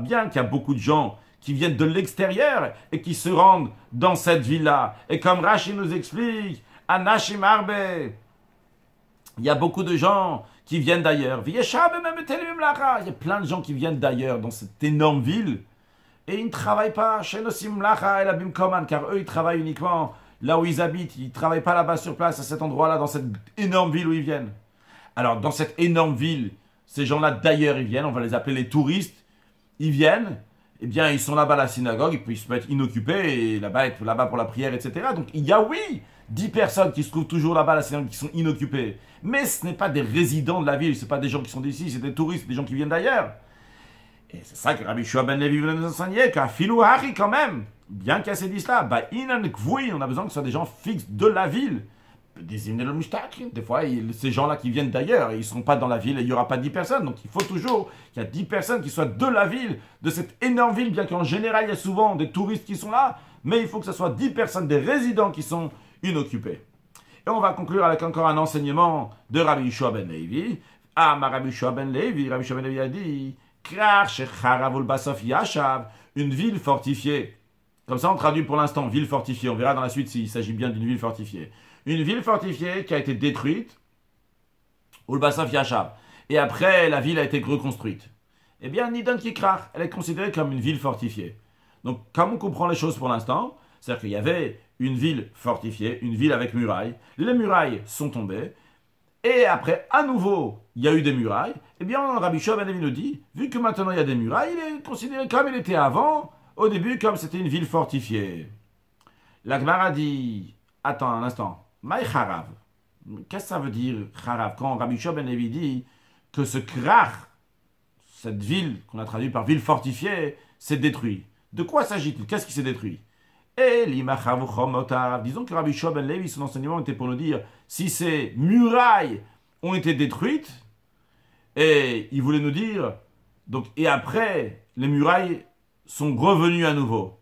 bien qu'il y a beaucoup de gens qui viennent de l'extérieur et qui se rendent dans cette ville-là. Et comme Rachid nous explique, Anashim Arbe, il y a beaucoup de gens qui viennent d'ailleurs. Il y a plein de gens qui viennent d'ailleurs dans cette énorme ville et ils ne travaillent pas chez Nosim Lacha et la Bimkoman, car eux ils travaillent uniquement là où ils habitent. Ils ne travaillent pas là-bas sur place, à cet endroit-là, dans cette énorme ville où ils viennent. Alors dans cette énorme ville, ces gens-là d'ailleurs ils viennent, on va les appeler les touristes, ils viennent. Eh bien, ils sont là-bas à la synagogue, ils peuvent se mettre inoccupés, et là-bas, être là-bas pour la prière, etc. Donc, il y a, oui, 10 personnes qui se trouvent toujours là-bas à la synagogue, qui sont inoccupées. Mais ce n'est pas des résidents de la ville, ce n'est pas des gens qui sont d'ici, c'est des touristes, des gens qui viennent d'ailleurs. Et c'est ça que Rabbi Yehoshua ben Levi voulait nous enseigner, qu'à Filou Hari, quand même, bien qu'assez dit cela, bah, on a besoin que ce soit des gens fixes de la ville. Des fois, ces gens-là qui viennent d'ailleurs, ils ne seront pas dans la ville et il n'y aura pas 10 personnes. Donc il faut toujours qu'il y ait 10 personnes qui soient de la ville, de cette énorme ville, bien qu'en général, il y a souvent des touristes qui sont là. Mais il faut que ce soit 10 personnes, des résidents qui sont inoccupés. Et on va conclure avec encore un enseignement de Rabbi Yehoshua ben Levi. Rabbi Yehoshua ben Levi a dit, une ville fortifiée. Comme ça, on traduit pour l'instant ville fortifiée. On verra dans la suite s'il s'agit bien d'une ville fortifiée. Une ville fortifiée qui a été détruite, Ulbasaf Yashav, et après la ville a été reconstruite. Eh bien, Nidon Kikrach, elle est considérée comme une ville fortifiée. Donc, comme on comprend les choses pour l'instant, c'est-à-dire qu'il y avait une ville fortifiée, une ville avec murailles, les murailles sont tombées, et après, à nouveau, il y a eu des murailles, eh bien, Rabbi Yehoshua ben Levi nous dit, vu que maintenant il y a des murailles, il est considéré comme il était avant, au début, comme c'était une ville fortifiée. La Gemara dit, attends un instant, Maï Harav. Qu'est-ce que ça veut dire, Harav? Quand Rabbi Yehoshua ben Levi dit que ce krach, cette ville qu'on a traduit par ville fortifiée, s'est détruit. De quoi s'agit-il? Qu'est-ce qui s'est détruit? Disons que Rabbi Yehoshua ben Levi, son enseignement était pour nous dire, si ces murailles ont été détruites, et il voulait nous dire, donc, et après, les murailles sont revenues à nouveau.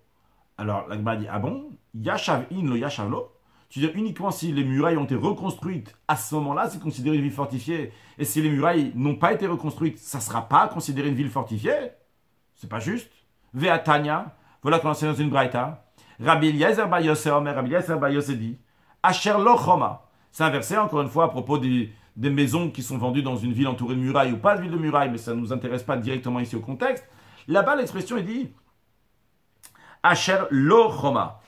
Alors, la Gemara dit, ah bon? Yashav in lo yashav lo? Tu veux dire uniquement si les murailles ont été reconstruites, à ce moment-là, c'est considéré une ville fortifiée. Et si les murailles n'ont pas été reconstruites, ça ne sera pas considéré une ville fortifiée. C'est pas juste. Ve'atanya, voilà qu'on enseigne dans une braïta. Rabbi Eliezer bar Yosef Omer, Rabbi Eliezer bar Yosef dit, Asher lo choma. C'est un verset, encore une fois, à propos des maisons qui sont vendues dans une ville entourée de murailles ou pas de ville de murailles, mais ça ne nous intéresse pas directement ici au contexte. Là-bas, l'expression est dit, Asher lo choma.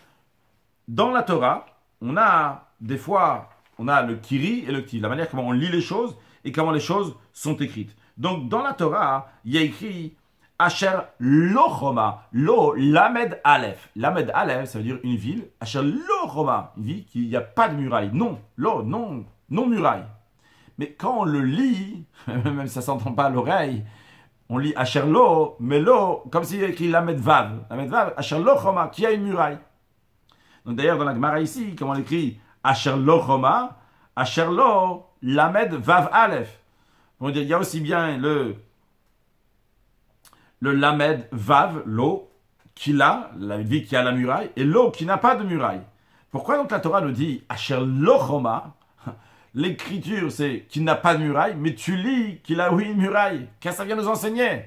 Dans la Torah, on a des fois, on a le kiri et le ktiv, la manière comment on lit les choses et comment les choses sont écrites. Donc dans la Torah, il y a écrit Asher lo choma, lo lamed aleph. Lamed aleph, ça veut dire une ville. Asher lo choma, une ville qui n'y a pas de muraille. Non, lo, non, non muraille. Mais quand on le lit, même si ça ne s'entend pas à l'oreille, on lit Asher lo, mais lo, comme s'il y a écrit lamed vav. Lamed vav, Asher lo choma, qui a une muraille. Donc d'ailleurs, dans la Gemara ici, comment on écrit Asher lo choma, Asher lo lamed vav aleph. On dit, il y a aussi bien le lamed vav, l'eau, qui a, la vie qui a la muraille, et l'eau qui n'a pas de muraille. Pourquoi donc la Torah nous dit Asher lo choma? L'écriture c'est qu'il n'a pas de muraille, mais tu lis qu'il a oui une muraille. Qu'est-ce que ça vient nous enseigner?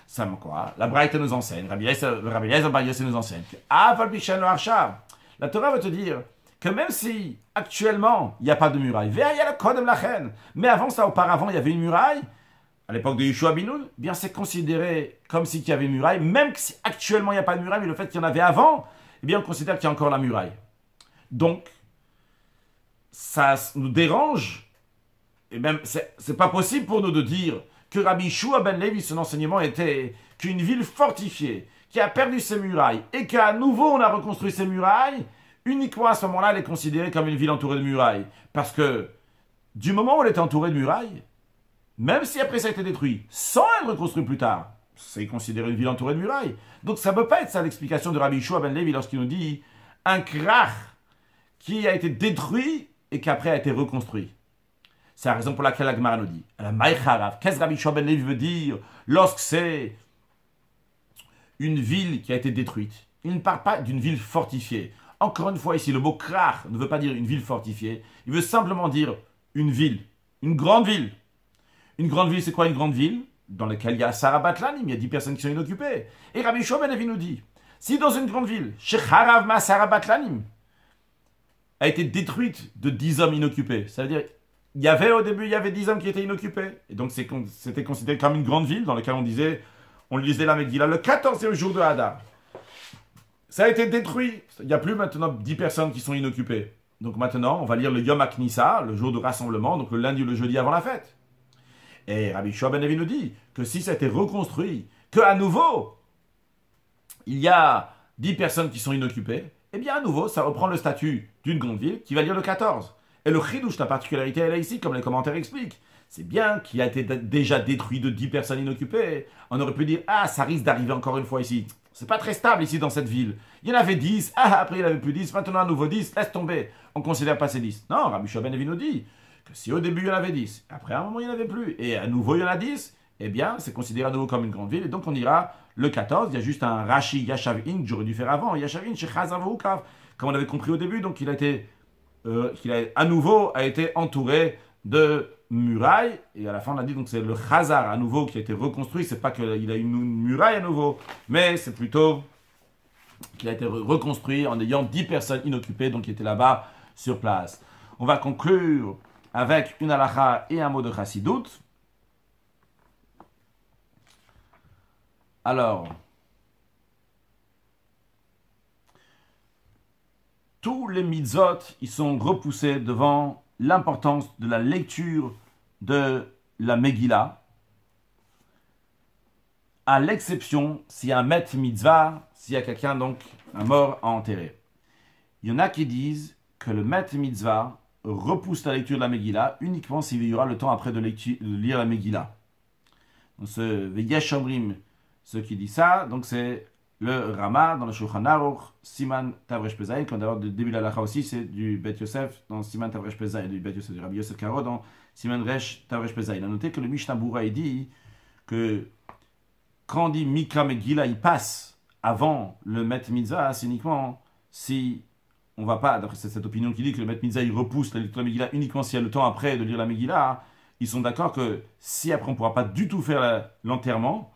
Ça me quoi? La Braïta nous enseigne, Rabbi Eliezer bar Yosef nous enseigne. Aval bichen lo arshav. La Torah va te dire que même si actuellement il n'y a pas de muraille, mais avant ça, auparavant, il y avait une muraille, à l'époque de Yehoshua ben Nun, bien c'est considéré comme s'il y avait une muraille, même si actuellement il n'y a pas de muraille, mais le fait qu'il y en avait avant, eh bien on considère qu'il y a encore la muraille. Donc, ça nous dérange, et même c'est pas possible pour nous de dire que Rabbi Yehoshua ben Levi, son enseignement était qu'une ville fortifiée, qui a perdu ses murailles, et qu'à nouveau on a reconstruit ses murailles, uniquement à ce moment-là, elle est considérée comme une ville entourée de murailles. Parce que, du moment où elle est entourée de murailles, même si après ça a été détruit, sans être reconstruit plus tard, c'est considéré une ville entourée de murailles. Donc ça ne peut pas être ça l'explication de Rabbi Yeshua ben Levi lorsqu'il nous dit un krach qui a été détruit et qui après a été reconstruit. C'est la raison pour laquelle la Gemara nous dit. Qu'est-ce que Rabbi Yeshua ben Levi veut dire lorsque c'est une ville qui a été détruite? Il ne parle pas d'une ville fortifiée. Encore une fois ici, le mot krach ne veut pas dire une ville fortifiée. Il veut simplement dire une ville, une grande ville. Une grande ville, c'est quoi une grande ville? Dans laquelle il y a Sarabat Lanim, il y a 10 personnes qui sont inoccupées. Et Rabbi Yeshua ben Levi nous dit, si dans une grande ville, Shecharav Ma Sarabat Lanim a été détruite de 10 hommes inoccupés, ça veut dire il y avait au début, il y avait 10 hommes qui étaient inoccupés. Et donc c'était considéré comme une grande ville dans laquelle on lisait la Megillah le 14e jour de Hadar. Ça a été détruit. Il n'y a plus maintenant 10 personnes qui sont inoccupées. Donc maintenant, on va lire le Yom HaKnissa, le jour de rassemblement, donc le lundi ou le jeudi avant la fête. Et Rabbi Yeshua ben Levi nous dit que si ça a été reconstruit, qu'à nouveau, il y a 10 personnes qui sont inoccupées, eh bien à nouveau, ça reprend le statut d'une grande ville qui va lire le 14. Et le chidouche, la particularité, elle est ici, comme les commentaires expliquent. C'est bien qu'il a été déjà détruit de 10 personnes inoccupées. On aurait pu dire, ah, ça risque d'arriver encore une fois ici. C'est pas très stable ici dans cette ville. Il y en avait 10, après il n'y avait plus 10, maintenant à nouveau 10, laisse tomber. On considère pas ces 10. Non, Rabbi Yeshua ben Levi nous dit que si au début il y en avait 10, après à un moment il n'y en avait plus, et à nouveau il y en a 10, eh bien c'est considéré à nouveau comme une grande ville, et donc on ira le 14, il y a juste un Rashi Yashavin que j'aurais dû faire avant, Yashavin chez Chazavoukav, comme on avait compris au début, donc à nouveau a été entouré de murailles, et à la fin on a dit donc c'est le Chazar à nouveau qui a été reconstruit, c'est pas qu'il a une muraille à nouveau, mais c'est plutôt qu'il a été reconstruit en ayant 10 personnes inoccupées, donc qui étaient là-bas sur place. On va conclure avec une halakha et un mot de chassidut. Alors, tous les mitzvot, ils sont repoussés devant l'importance de la lecture de la Megillah, à l'exception s'il y a un met mitzvah, s'il y a quelqu'un, donc, un mort à enterrer. Il y en a qui disent que le met mitzvah repousse la lecture de la Megillah uniquement s'il y aura le temps après de lire la Megillah. Donc ce Veyesh Omrim, ceux qui disent ça, donc c'est le Rama dans le Shulchan Aruch, Siman Tavresh Pezaïn, comme d'abord le début de la Lacha aussi, c'est du Bet Yosef dans Siman Tavresh Pezaïn, du Bet Yosef, du Rabbi Yosef Karo dans Siman Resh Tavresh Pezaïn. A noter que le Mishnah Bura dit que quand on dit Mikra Megillah, il passe avant le Met Mitzvah, c'est uniquement si on va pas, d'après cette opinion qui dit que le Met Mitzvah il repousse la lecture de la Megillah uniquement s'il y a le temps après de lire la Megillah, ils sont d'accord que si après on ne pourra pas du tout faire l'enterrement,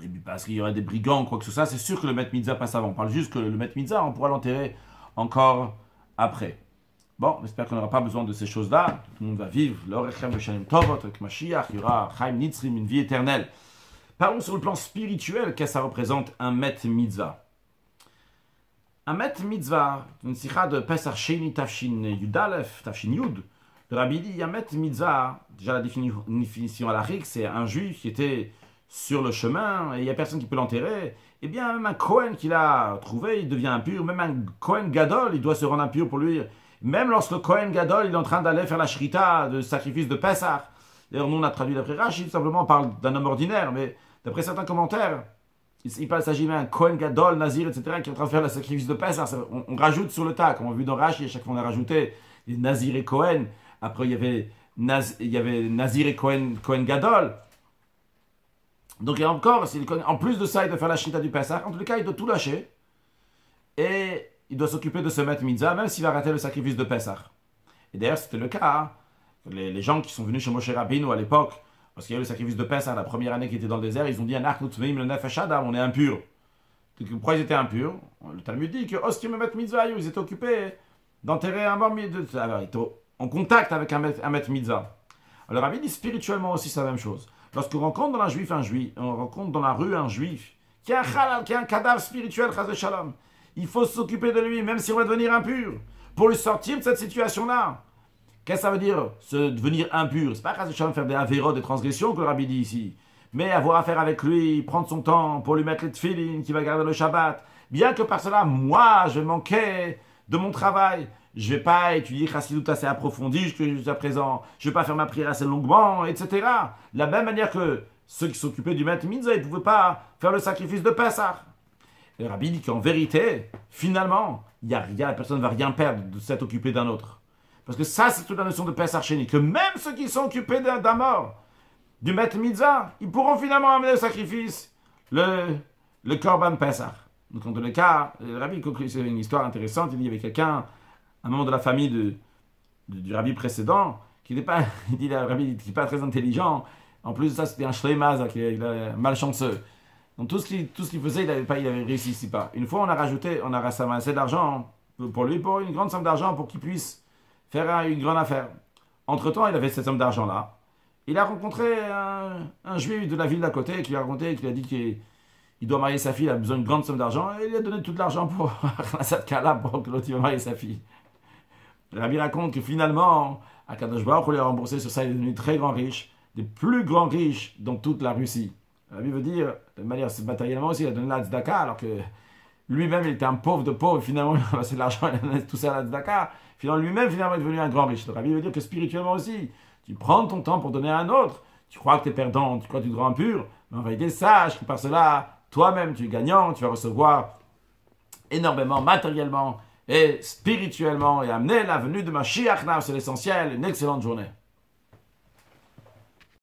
et puis parce qu'il y aurait des brigands ou quoi que ce soit, c'est sûr que le Met Mitzvah passe avant. On parle juste que le Met Mitzvah, on pourra l'enterrer encore après. Bon, j'espère qu'on n'aura pas besoin de ces choses-là. Tout le monde va vivre l'Orechem de Shanim Tovot avec Mashiach, il y aura Chaim Nitzrim, une vie éternelle. Parlons sur le plan spirituel, qu'est-ce que ça représente un Met Mitzvah. Un Met Mitzvah, une sikha de Pesach Sheni Tafshin Yudalef, Tafshin Yud, le Rabbi dit, un Met Mitzvah, déjà la définition à la Rik, c'est un juif qui était sur le chemin et il n'y a personne qui peut l'enterrer. Eh bien, même un Kohen qu'il a trouvé, il devient impur. Même un Kohen Gadol, il doit se rendre impur pour lui. Même lorsque le Kohen Gadol, il est en train d'aller faire la shrita, de sacrifice de Pessah. D'ailleurs, nous, on a traduit d'après Rashi, simplement, on parle d'un homme ordinaire, mais d'après certains commentaires, il s'agit d'un Kohen Gadol, Nazir, etc., qui est en train de faire le sacrifice de Pessah. On rajoute sur le tas, comme on a vu dans Rashi, à chaque fois on a rajouté les Nazir et Kohen. Après, il y avait Nazir et Kohen Gadol. Donc, et encore, en plus de ça, il doit faire la shrita du Pessah. En tout cas, il doit tout lâcher. Et il doit s'occuper de se mettre mitzvah, même s'il va rater le sacrifice de Pessah. Et d'ailleurs, c'était le cas. Hein. Les gens qui sont venus chez Moshe Rabbeinu à l'époque, parce qu'il y a eu le sacrifice de Pessah, la première année qui était dans le désert, ils ont dit on est impur. Pourquoi ils étaient impurs? Le Talmud dit que Oskim me mettre mitzvah, ils étaient occupés d'enterrer un mort en contact avec un maître mitzvah. Alors, Rabbi dit spirituellement aussi, c'est la même chose. Lorsqu'on rencontre dans un juif, on rencontre dans la rue un juif qui a un halal, qui a un cadavre spirituel, chas de shalom, il faut s'occuper de lui, même si on va devenir impur, pour le sortir de cette situation-là. Qu'est-ce que ça veut dire, se devenir impur? C'est pas chas de shalom faire des avéros, des transgressions que le Rabbi dit ici, mais avoir affaire avec lui, prendre son temps pour lui mettre les tefillin, qui va garder le Shabbat. Bien que par cela, moi, je manquais de mon travail. Je ne vais pas étudier Chassidut assez approfondi jusqu'à présent. Je ne vais pas faire ma prière assez longuement, etc. De la même manière que ceux qui s'occupaient du Maître Mitzvah, ils ne pouvaient pas faire le sacrifice de Pessah. Le Rabbi dit qu'en vérité, finalement, il y a rien, la personne ne va rien perdre de s'être occupée d'un autre. Parce que ça, c'est toute la notion de Pessah Sheni, que même ceux qui sont occupés d'un mort, du Maître Mitzvah, ils pourront finalement amener au sacrifice le Korban Pessah. Donc, dans le cas, le Rabbi conclut, c'est une histoire intéressante. Il dit, il y avait quelqu'un, un membre de la famille du Rabbi précédent, qui n'était pas, il dit, le Rabbi n'était pas très intelligent. En plus de ça, c'était un shleimaz, qui est malchanceux. Donc, tout ce qu'il faisait, il avait réussi ici pas. Une fois, on a ramassé de l'argent pour lui, pour une grande somme d'argent, pour qu'il puisse faire une grande affaire. Entre-temps, il avait cette somme d'argent-là. Il a rencontré un juif de la ville d'à côté qui lui a raconté, qui lui a dit qu'il doit marier sa fille, il a besoin d'une grande somme d'argent, et il lui a donné tout l'argent pour cette cas-là, pour que l'autre va marier sa fille. Le Rabbi raconte que finalement, Akadosh Baruch Hu lui a remboursé sur ça, il est devenu très grand riche, des plus grands riches dans toute la Russie. Le Rabbi veut dire, de manière matériellement aussi, il a donné la tzedaka, alors que lui-même, il était un pauvre de pauvre, finalement, il a passé de l'argent, il a donné tout ça à la tzedaka. Finalement, lui-même, finalement, est devenu un grand riche. Le Rabbi veut dire que spirituellement aussi, tu prends ton temps pour donner à un autre. Tu crois que tu es perdant, tu crois que tu te rends pur, mais en vérité, sache que par cela, toi-même, tu es gagnant, tu vas recevoir énormément matériellement et spirituellement et amener la venue de Mashiach, c'est l'essentiel. Une excellente journée.